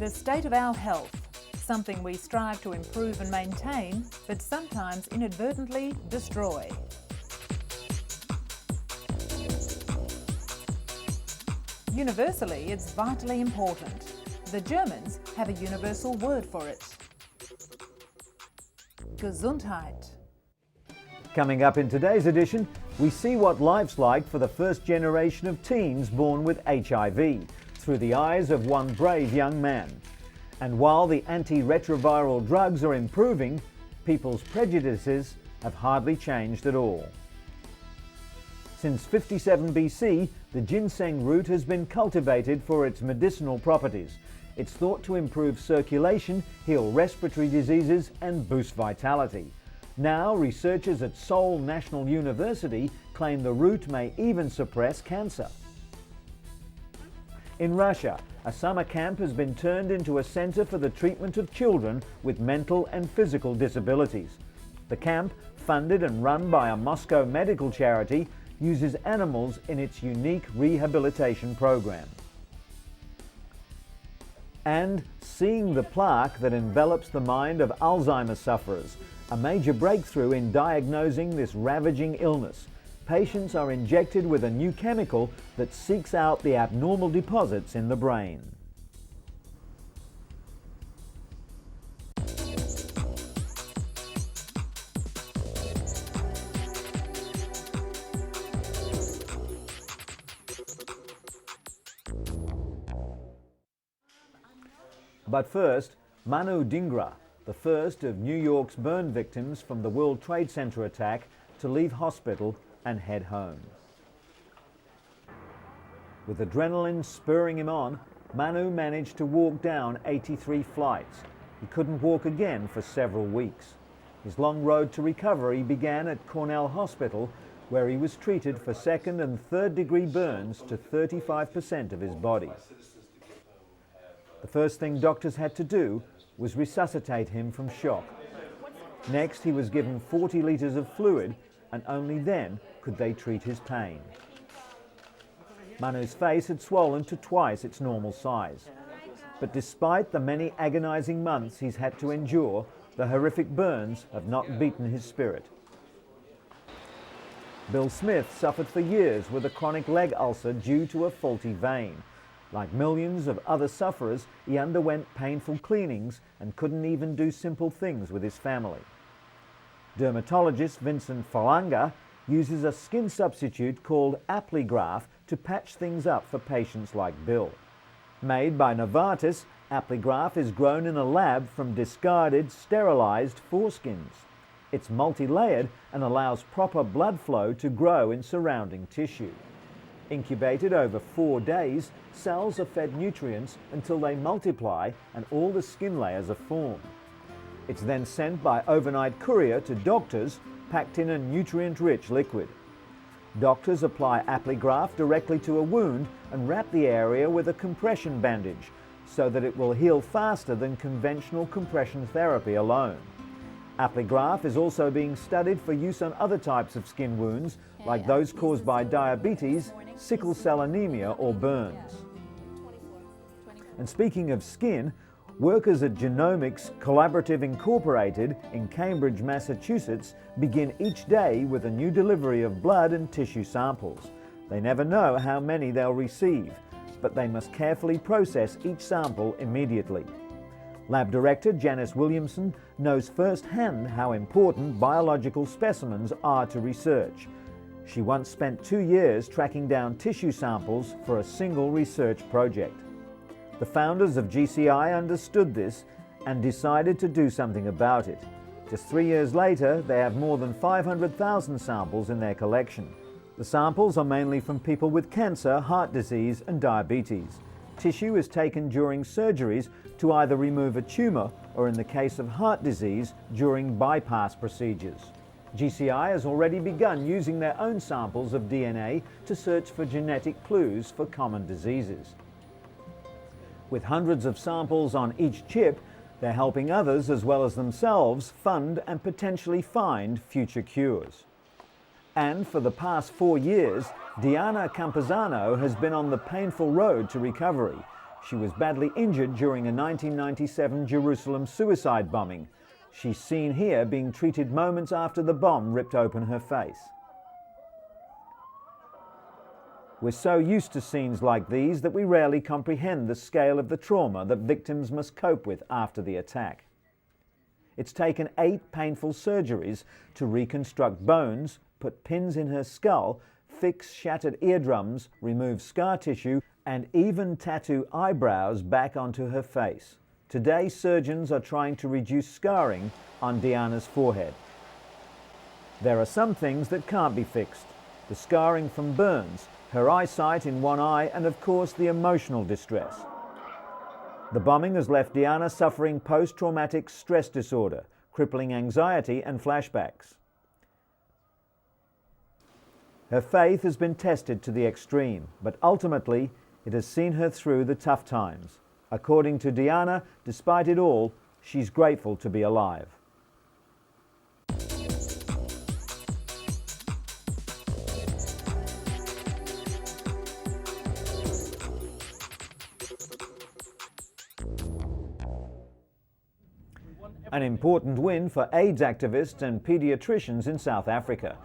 The state of our health, something we strive to improve and maintain, but sometimes inadvertently destroy. Universally, it's vitally important. The Germans have a universal word for it. Gesundheit. Coming up in today's edition, we see what life's like for the first generation of teens born with HIV through the eyes of one brave young man. And while the antiretroviral drugs are improving, people's prejudices have hardly changed at all. Since 57 BC, the ginseng root has been cultivated for its medicinal properties. It's thought to improve circulation, heal respiratory diseases, and boost vitality. Now, researchers at Seoul National University claim the root may even suppress cancer. In Russia, a summer camp has been turned into a center for the treatment of children with mental and physical disabilities. The camp, funded and run by a Moscow medical charity, uses animals in its unique rehabilitation program. And seeing the plaque that envelops the mind of Alzheimer's sufferers, a major breakthrough in diagnosing this ravaging illness. Patients are injected with a new chemical that seeks out the abnormal deposits in the brain. But first, Manu Dhingra, the first of New York's burn victims from the World Trade Center attack, to leave hospital and head home. With adrenaline spurring him on, Manu managed to walk down 83 flights. He couldn't walk again for several weeks. His long road to recovery began at Cornell Hospital, where he was treated for second and third degree burns to 35% of his body. The first thing doctors had to do was resuscitate him from shock. Next, he was given 40 litres of fluid, and only then could they treat his pain. Manu's face had swollen to twice its normal size. But despite the many agonizing months he's had to endure, the horrific burns have not beaten his spirit. Bill Smith suffered for years with a chronic leg ulcer due to a faulty vein. Like millions of other sufferers, he underwent painful cleanings and couldn't even do simple things with his family. Dermatologist Vincent Falanga uses a skin substitute called Apligraf to patch things up for patients like Bill. Made by Novartis, Apligraf is grown in a lab from discarded, sterilized foreskins. It's multi-layered and allows proper blood flow to grow in surrounding tissue. Incubated over 4 days, cells are fed nutrients until they multiply and all the skin layers are formed. It's then sent by overnight courier to doctors, packed in a nutrient-rich liquid. Doctors apply Apligraf directly to a wound and wrap the area with a compression bandage so that it will heal faster than conventional compression therapy alone. Apligraf is also being studied for use on other types of skin wounds, like those caused by diabetes, sickle cell anemia, or burns. And speaking of skin, workers at Genomics Collaborative Incorporated in Cambridge, Massachusetts, begin each day with a new delivery of blood and tissue samples. They never know how many they'll receive, but they must carefully process each sample immediately. Lab Director Janice Williamson knows firsthand how important biological specimens are to research. She once spent 2 years tracking down tissue samples for a single research project. The founders of GCI understood this and decided to do something about it. Just 3 years later, they have more than 500,000 samples in their collection. The samples are mainly from people with cancer, heart disease, and diabetes. Tissue is taken during surgeries to either remove a tumor or, in the case of heart disease, during bypass procedures. GCI has already begun using their own samples of DNA to search for genetic clues for common diseases. With hundreds of samples on each chip, they're helping others as well as themselves fund and potentially find future cures. And for the past 4 years, Diana Campuzano has been on the painful road to recovery. She was badly injured during a 1997 Jerusalem suicide bombing. She's seen here being treated moments after the bomb ripped open her face. We're so used to scenes like these that we rarely comprehend the scale of the trauma that victims must cope with after the attack. It's taken 8 painful surgeries to reconstruct bones, put pins in her skull, fix shattered eardrums, remove scar tissue, and even tattoo eyebrows back onto her face. Today, surgeons are trying to reduce scarring on Diana's forehead. There are some things that can't be fixed. The scarring from burns, her eyesight in one eye, and of course the emotional distress. The bombing has left Diana suffering post-traumatic stress disorder, crippling anxiety and flashbacks. Her faith has been tested to the extreme, but ultimately it has seen her through the tough times. According to Diana, despite it all, she's grateful to be alive. An important win for AIDS activists and paediatricians in South Africa.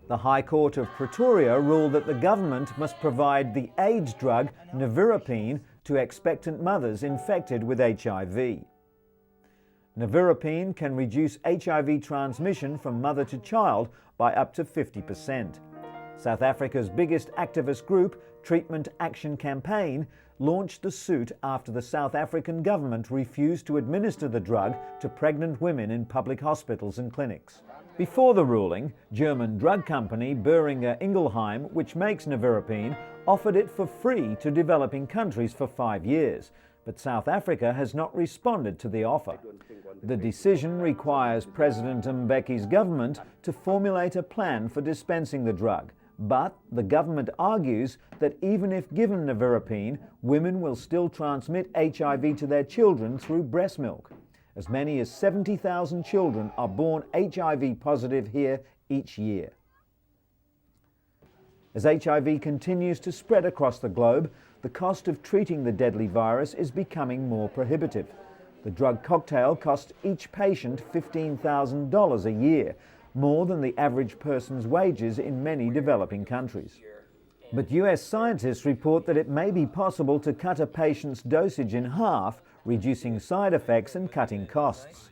The High Court of Pretoria ruled that the government must provide the AIDS drug nevirapine to expectant mothers infected with HIV. Nevirapine can reduce HIV transmission from mother to child by up to 50%. South Africa's biggest activist group, Treatment Action Campaign, launched the suit after the South African government refused to administer the drug to pregnant women in public hospitals and clinics. Before the ruling, German drug company Boehringer Ingelheim, which makes nevirapine, offered it for free to developing countries for 5 years, but South Africa has not responded to the offer. The decision requires President Mbeki's government to formulate a plan for dispensing the drug. But the government argues that even if given nevirapine, women will still transmit HIV to their children through breast milk. As many as 70,000 children are born HIV positive here each year. As HIV continues to spread across the globe, the cost of treating the deadly virus is becoming more prohibitive. The drug cocktail costs each patient $15,000 a year, more than the average person's wages in many developing countries. But US scientists report that it may be possible to cut a patient's dosage in half, reducing side effects and cutting costs.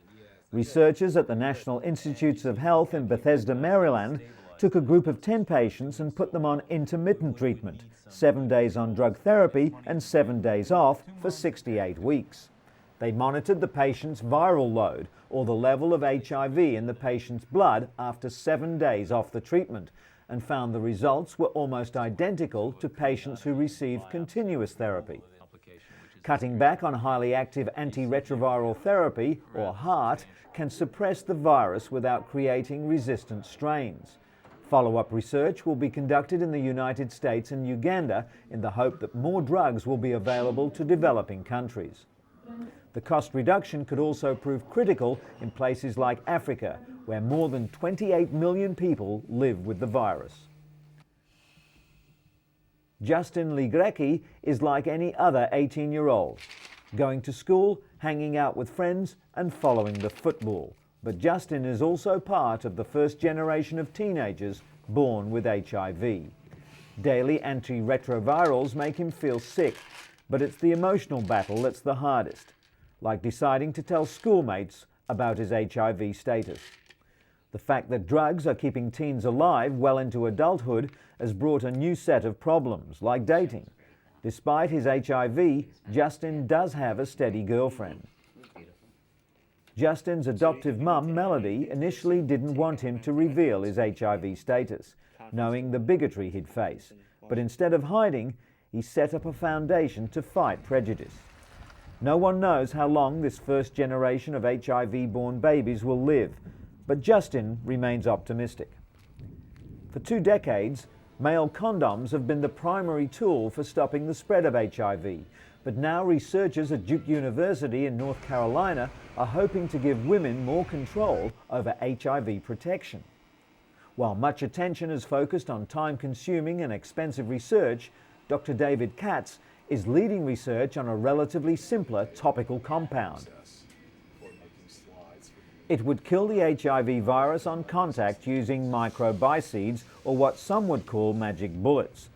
Researchers at the National Institutes of Health in Bethesda, Maryland, took a group of 10 patients and put them on intermittent treatment, 7 days on drug therapy and 7 days off for 68 weeks. They monitored the patient's viral load, or the level of HIV in the patient's blood after 7 days off the treatment, and found the results were almost identical to patients who received continuous therapy. Cutting back on highly active antiretroviral therapy, or HAART, can suppress the virus without creating resistant strains. Follow-up research will be conducted in the United States and Uganda in the hope that more drugs will be available to developing countries. The cost reduction could also prove critical in places like Africa, where more than 28 million people live with the virus. Justin Ligreki is like any other 18-year-old, going to school, hanging out with friends and following the football. But Justin is also part of the first generation of teenagers born with HIV. Daily antiretrovirals make him feel sick, but it's the emotional battle that's the hardest, like deciding to tell schoolmates about his HIV status. The fact that drugs are keeping teens alive well into adulthood has brought a new set of problems, like dating. Despite his HIV, Justin does have a steady girlfriend. Justin's adoptive mum, Melody, initially didn't want him to reveal his HIV status, knowing the bigotry he'd face. But instead of hiding, he set up a foundation to fight prejudice. No one knows how long this first generation of HIV-born babies will live, but Justin remains optimistic. For 2 decades, male condoms have been the primary tool for stopping the spread of HIV, but now researchers at Duke University in North Carolina are hoping to give women more control over HIV protection. While much attention is focused on time-consuming and expensive research, Dr. David Katz is leading research on a relatively simpler topical compound. It would kill the HIV virus on contact using microbicides, or what some would call magic bullets.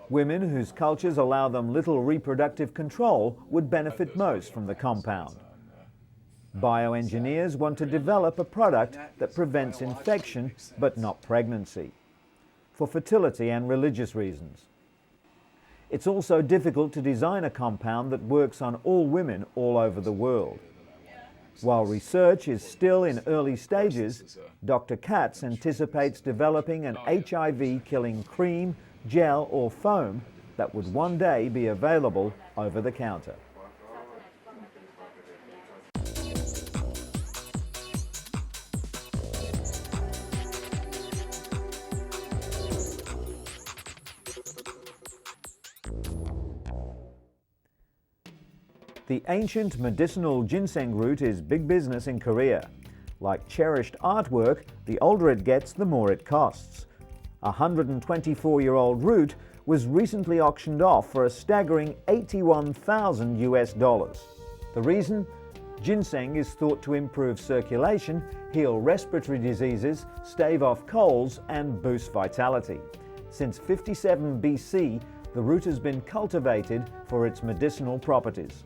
Women whose cultures allow them little reproductive control would benefit most from the compound. Bioengineers want to develop a product that prevents infection but not pregnancy, for fertility and religious reasons. It's also difficult to design a compound that works on all women all over the world. While research is still in early stages, Dr. Katz anticipates developing an HIV-killing cream, gel or foam that would one day be available over the counter. The ancient medicinal ginseng root is big business in Korea. Like cherished artwork, the older it gets, the more it costs. A 124-year-old root was recently auctioned off for a staggering $81,000 US. The reason? Ginseng is thought to improve circulation, heal respiratory diseases, stave off colds, and boost vitality. Since 57 BC, the root has been cultivated for its medicinal properties.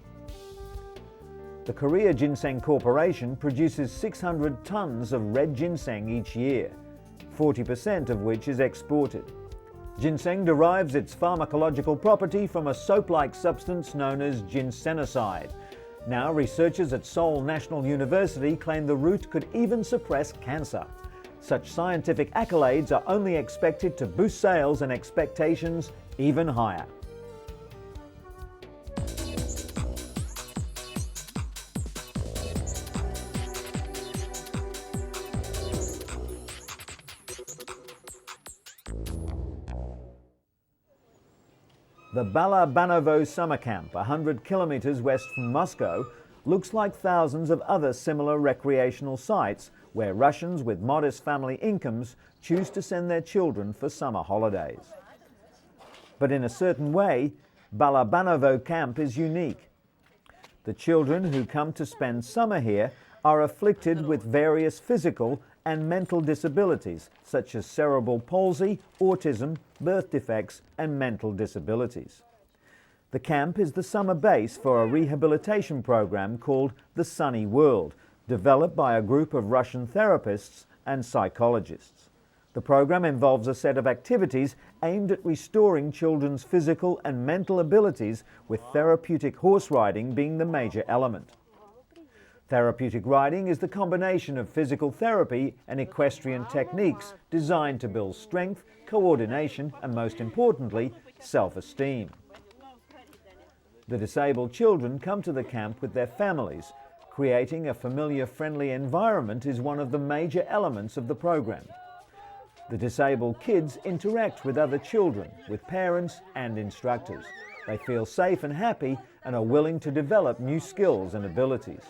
The Korea Ginseng Corporation produces 600 tons of red ginseng each year, 40% of which is exported. Ginseng derives its pharmacological property from a soap-like substance known as ginsenoside. Now, researchers at Seoul National University claim the root could even suppress cancer. Such scientific accolades are only expected to boost sales and expectations even higher. The Balabanovo summer camp, 100 kilometers west from Moscow, looks like thousands of other similar recreational sites where Russians with modest family incomes choose to send their children for summer holidays. But in a certain way, Balabanovo camp is unique. The children who come to spend summer here are afflicted with various physical and mental disabilities such as cerebral palsy, autism, birth defects, and mental disabilities. The camp is the summer base for a rehabilitation program called the Sunny World, developed by a group of Russian therapists and psychologists. The program involves a set of activities aimed at restoring children's physical and mental abilities, with therapeutic horse riding being the major element. Therapeutic riding is the combination of physical therapy and equestrian techniques designed to build strength, coordination, and most importantly, self-esteem. The disabled children come to the camp with their families. Creating a familiar, friendly environment is one of the major elements of the program. The disabled kids interact with other children, with parents and instructors. They feel safe and happy and are willing to develop new skills and abilities.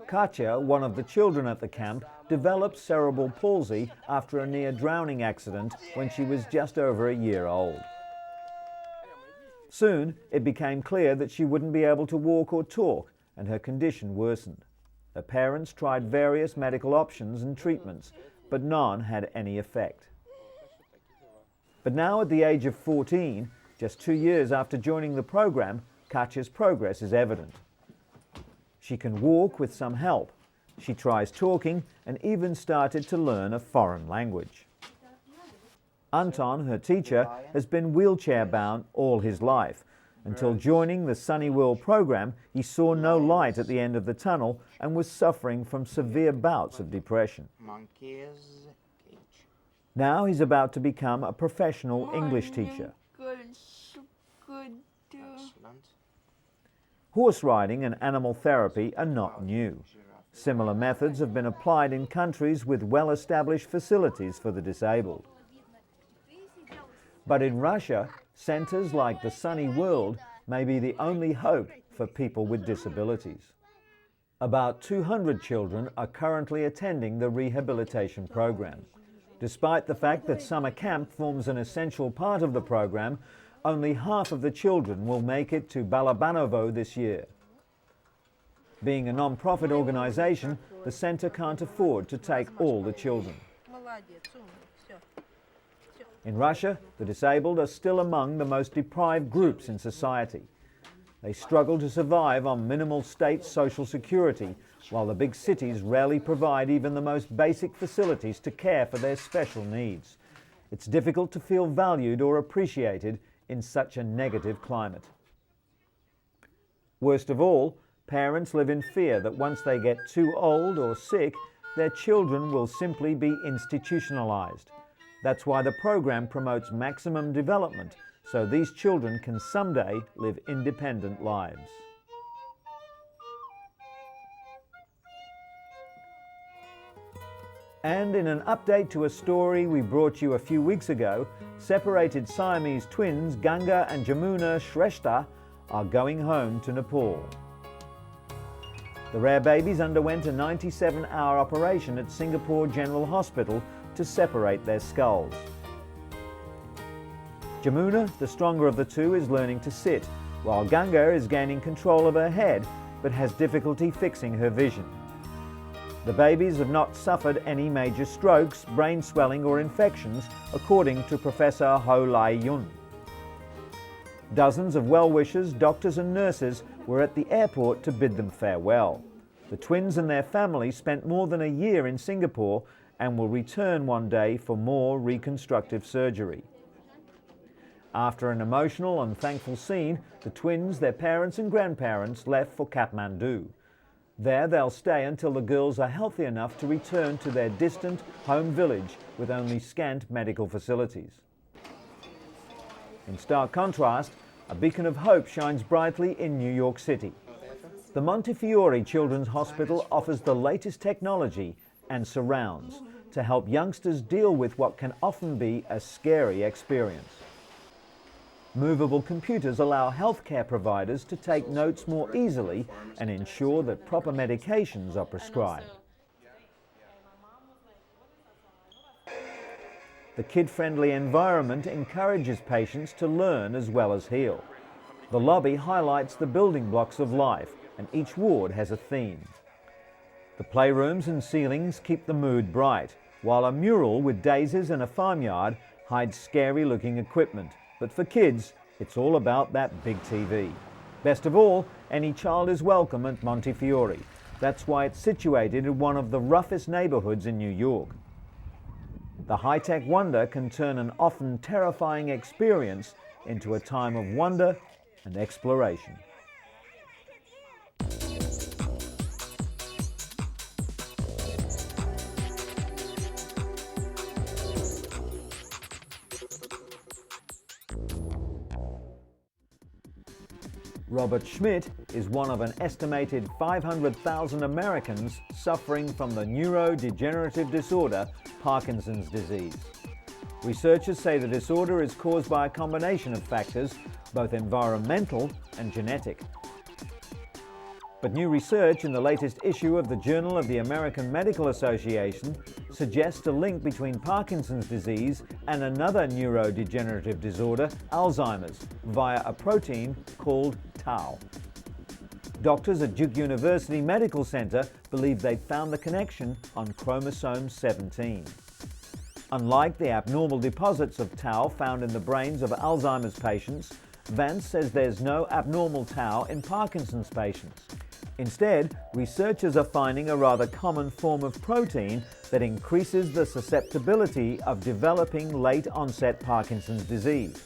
Katya, one of the children at the camp, developed cerebral palsy after a near-drowning accident when she was just over a year old. Soon, it became clear that she wouldn't be able to walk or talk, and her condition worsened. Her parents tried various medical options and treatments, but none had any effect. But now, at the age of 14, just 2 years after joining the program, Katya's progress is evident. She can walk with some help. She tries talking and even started to learn a foreign language. Anton, her teacher, has been wheelchair-bound all his life. Until joining the Sunny World program, he saw no light at the end of the tunnel and was suffering from severe bouts of depression. Now he's about to become a professional English teacher. Horse riding and animal therapy are not new. Similar methods have been applied in countries with well-established facilities for the disabled. But in Russia, centers like the Sunny World may be the only hope for people with disabilities. About 200 children are currently attending the rehabilitation program. Despite the fact that summer camp forms an essential part of the program, only half of the children will make it to Balabanovo this year. Being a non-profit organisation, the centre can't afford to take all the children. In Russia, the disabled are still among the most deprived groups in society. They struggle to survive on minimal state social security, while the big cities rarely provide even the most basic facilities to care for their special needs. It's difficult to feel valued or appreciated in such a negative climate. Worst of all, parents live in fear that once they get too old or sick, their children will simply be institutionalized. That's why the program promotes maximum development, so these children can someday live independent lives. And in an update to a story we brought you a few weeks ago, separated Siamese twins Ganga and Jamuna Shrestha are going home to Nepal. The rare babies underwent a 97-hour operation at Singapore General Hospital to separate their skulls. Jamuna, the stronger of the two, is learning to sit, while Ganga is gaining control of her head but has difficulty fixing her vision. The babies have not suffered any major strokes, brain swelling or infections, according to Professor Ho Lai Yun. Dozens of well-wishers, doctors and nurses were at the airport to bid them farewell. The twins and their family spent more than a year in Singapore and will return one day for more reconstructive surgery. After an emotional and thankful scene, the twins, their parents and grandparents left for Kathmandu. There they'll stay until the girls are healthy enough to return to their distant home village with only scant medical facilities. In stark contrast, a beacon of hope shines brightly in New York City. The Montefiore Children's Hospital offers the latest technology and surrounds to help youngsters deal with what can often be a scary experience. Movable computers allow healthcare providers to take notes more easily and ensure that proper medications are prescribed. The kid-friendly environment encourages patients to learn as well as heal. The lobby highlights the building blocks of life, and each ward has a theme. The playrooms and ceilings keep the mood bright, while a mural with daisies and a farmyard hides scary-looking equipment. But for kids, it's all about that big TV. Best of all, any child is welcome at Montefiore. That's why it's situated in one of the roughest neighborhoods in New York. The high-tech wonder can turn an often terrifying experience into a time of wonder and exploration. Robert Schmidt is one of an estimated 500,000 Americans suffering from the neurodegenerative disorder Parkinson's disease. Researchers say the disorder is caused by a combination of factors, both environmental and genetic. But new research in the latest issue of the Journal of the American Medical Association suggests a link between Parkinson's disease and another neurodegenerative disorder, Alzheimer's, via a protein called tau. Doctors at Duke University Medical Center believe they'd found the connection on chromosome 17. Unlike the abnormal deposits of tau found in the brains of Alzheimer's patients, Vance says there's no abnormal tau in Parkinson's patients. Instead, researchers are finding a rather common form of protein that increases the susceptibility of developing late-onset Parkinson's disease.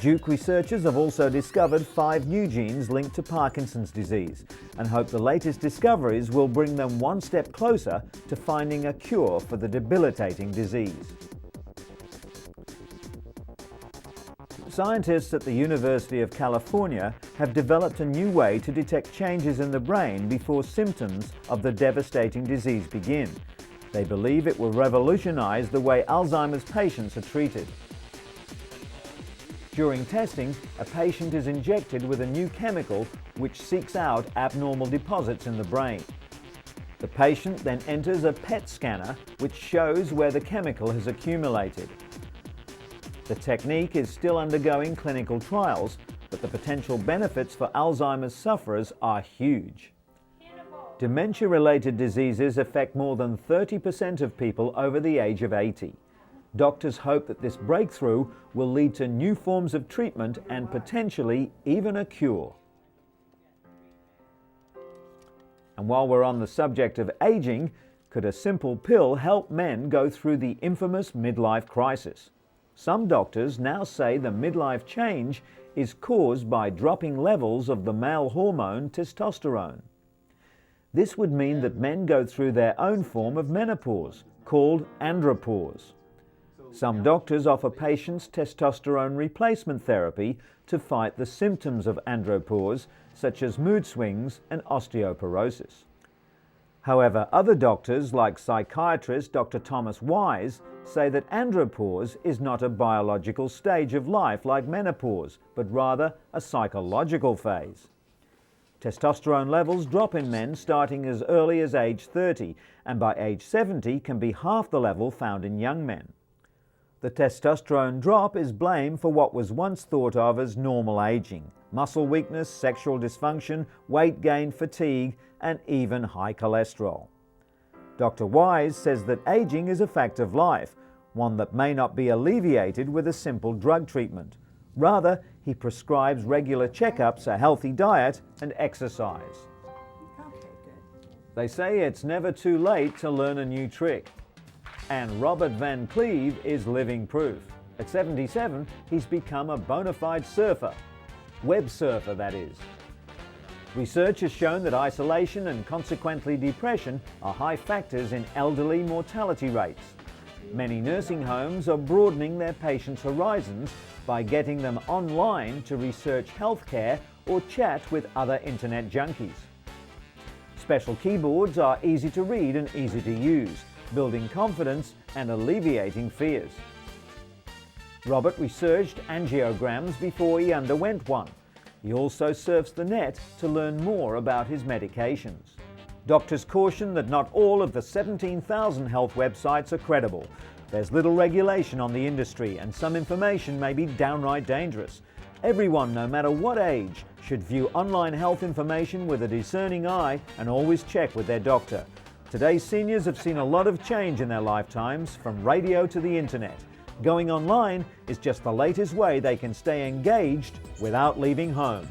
Duke researchers have also discovered 5 new genes linked to Parkinson's disease and hope the latest discoveries will bring them one step closer to finding a cure for the debilitating disease. Scientists at the University of California have developed a new way to detect changes in the brain before symptoms of the devastating disease begin. They believe it will revolutionize the way Alzheimer's patients are treated. During testing, a patient is injected with a new chemical which seeks out abnormal deposits in the brain. The patient then enters a PET scanner which shows where the chemical has accumulated. The technique is still undergoing clinical trials, but the potential benefits for Alzheimer's sufferers are huge. Dementia-related diseases affect more than 30% of people over the age of 80. Doctors hope that this breakthrough will lead to new forms of treatment and potentially even a cure. And while we're on the subject of aging, could a simple pill help men go through the infamous midlife crisis? Some doctors now say the midlife change is caused by dropping levels of the male hormone testosterone. This would mean that men go through their own form of menopause, called andropause. Some doctors offer patients testosterone replacement therapy to fight the symptoms of andropause, such as mood swings and osteoporosis. However, other doctors, like psychiatrist Dr. Thomas Wise, say that andropause is not a biological stage of life like menopause, but rather a psychological phase. Testosterone levels drop in men starting as early as age 30, and by age 70 can be half the level found in young men. The testosterone drop is blamed for what was once thought of as normal aging: muscle weakness, sexual dysfunction, weight gain, fatigue, and even high cholesterol. Dr. Wise says that aging is a fact of life, one that may not be alleviated with a simple drug treatment. Rather, he prescribes regular checkups, a healthy diet, and exercise. Okay, good. They say it's never too late to learn a new trick. And Robert Van Cleve is living proof. At 77, he's become a bona fide surfer. Web surfer, that is. Research has shown that isolation and consequently depression are high factors in elderly mortality rates. Many nursing homes are broadening their patients' horizons by getting them online to research healthcare or chat with other internet junkies. Special keyboards are easy to read and easy to use, building confidence and alleviating fears. Robert researched angiograms before he underwent one. He also surfs the net to learn more about his medications. Doctors caution that not all of the 17,000 health websites are credible. There's little regulation on the industry, and some information may be downright dangerous. Everyone, no matter what age, should view online health information with a discerning eye and always check with their doctor. Today's seniors have seen a lot of change in their lifetimes, from radio to the internet. Going online is just the latest way they can stay engaged without leaving home.